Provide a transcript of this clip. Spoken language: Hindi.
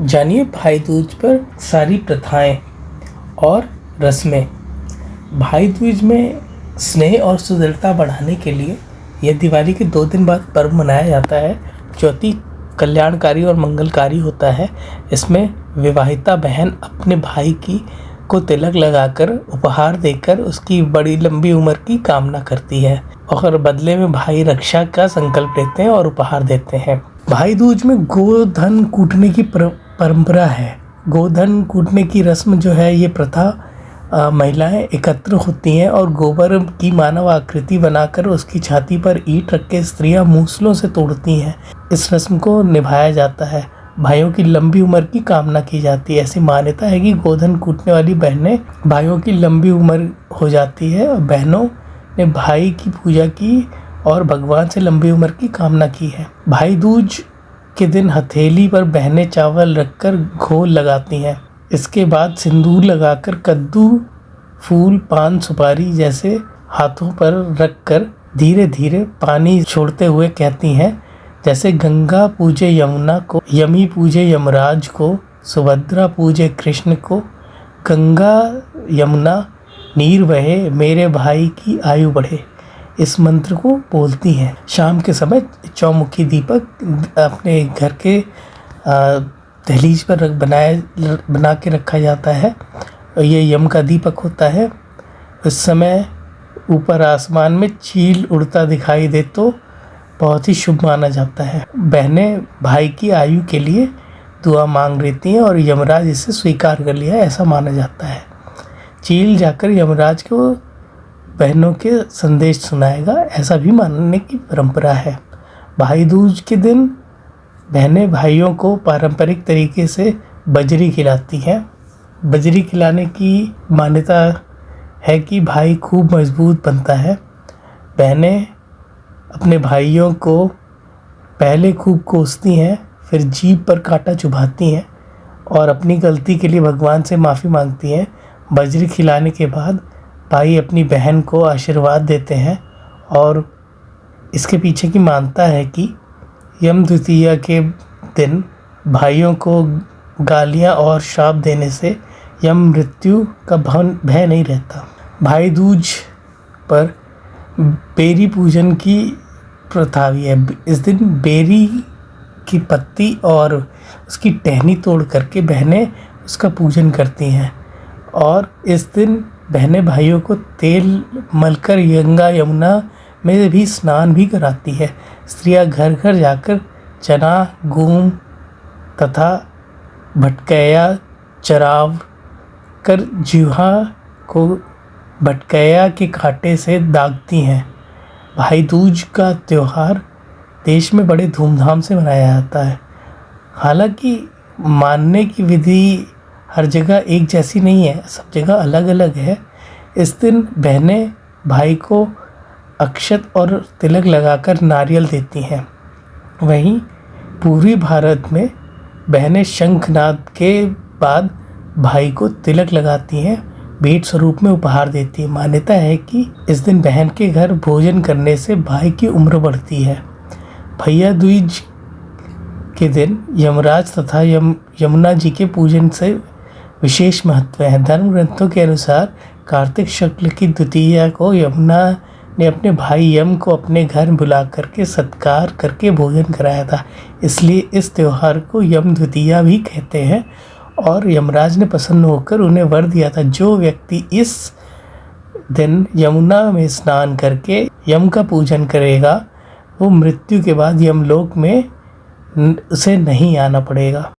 जानिए भाई दूज पर सारी प्रथाएं और रस्में। भाई दूज में स्नेह और सुदृढ़ता बढ़ाने के लिए यह दिवाली के 2 दिन बाद पर्व मनाया जाता है, जो अति कल्याणकारी और मंगलकारी होता है। इसमें विवाहिता बहन अपने भाई को तिलक लगाकर उपहार देकर उसकी बड़ी लंबी उम्र की कामना करती है और बदले में भाई रक्षा का संकल्प लेते हैं और उपहार देते हैं। भाई दूज में गोधन कूटने की परंपरा है। गोधन कूटने की रस्म जो है, ये प्रथा महिलाएं एकत्र होती हैं और गोबर की मानव आकृति बनाकर उसकी छाती पर ईंट रख के स्त्रियां मूसलों से तोड़ती हैं। इस रस्म को निभाया जाता है। भाइयों की लंबी उम्र की कामना की जाती है। ऐसी मान्यता है कि गोधन कूटने वाली बहनें भाइयों की लंबी उम्र हो जाती है और बहनों ने भाई की पूजा की और भगवान से लंबी उम्र की कामना की है। भाई दूज के दिन हथेली पर बहनें चावल रखकर घोल लगाती हैं। इसके बाद सिंदूर लगाकर कद्दू, फूल, पान, सुपारी जैसे हाथों पर रखकर धीरे धीरे पानी छोड़ते हुए कहती हैं, जैसे गंगा पूजे यमुना को, यमी पूजे यमराज को, सुभद्रा पूजे कृष्ण को, गंगा यमुना नीर बहे, मेरे भाई की आयु बढ़े। इस मंत्र को बोलती हैं। शाम के समय चौमुखी दीपक अपने घर के दहलीज पर बना के रखा जाता है। ये यम का दीपक होता है। उस समय ऊपर आसमान में चील उड़ता दिखाई दे तो बहुत ही शुभ माना जाता है। बहनें भाई की आयु के लिए दुआ मांग लेती हैं और यमराज इसे स्वीकार कर लिया, ऐसा माना जाता है। चील जाकर यमराज को बहनों के संदेश सुनाएगा, ऐसा भी मानने की परंपरा है। भाई दूज के दिन बहनें भाइयों को पारंपरिक तरीके से बजरी खिलाती हैं। बजरी खिलाने की मान्यता है कि भाई खूब मजबूत बनता है। बहनें अपने भाइयों को पहले खूब कोसती हैं, फिर जीभ पर कांटा चुभाती हैं और अपनी गलती के लिए भगवान से माफ़ी मांगती हैं। बजरी खिलाने के बाद भाई अपनी बहन को आशीर्वाद देते हैं और इसके पीछे की मान्यता है कि यम द्वितीया के दिन भाइयों को गालियां और श्राप देने से यम मृत्यु का भय नहीं रहता। भाई दूज पर बेरी पूजन की प्रथा भी है। इस दिन बेरी की पत्ती और उसकी टहनी तोड़ करके बहनें उसका पूजन करती हैं और इस दिन बहनें भाइयों को तेल मलकर गंगा यमुना में भी स्नान भी कराती है। स्त्रियां घर घर जाकर चना, गूम तथा भटकैया चराव कर जिह्वा को भटकैया के कांटे से दागती हैं। भाई दूज का त्यौहार देश में बड़े धूमधाम से मनाया जाता है। हालांकि मानने की विधि हर जगह एक जैसी नहीं है, सब जगह अलग अलग है। इस दिन बहनें भाई को अक्षत और तिलक लगाकर नारियल देती हैं। वहीं पूर्वी भारत में बहनें शंखनाद के बाद भाई को तिलक लगाती हैं, भेंट स्वरूप में उपहार देती हैं। मान्यता है कि इस दिन बहन के घर भोजन करने से भाई की उम्र बढ़ती है। भैया दूज के दिन यमराज तथा यमुना जी के पूजन से विशेष महत्व है। धर्म ग्रंथों के अनुसार कार्तिक शुक्ल की द्वितीया को यमुना ने अपने भाई यम को अपने घर बुला करके सत्कार करके भोजन कराया था, इसलिए इस त्यौहार को यम द्वितीया भी कहते हैं। और यमराज ने प्रसन्न होकर उन्हें वर दिया था, जो व्यक्ति इस दिन यमुना में स्नान करके यम का पूजन करेगा वो मृत्यु के बाद यमलोक में उसे नहीं आना पड़ेगा।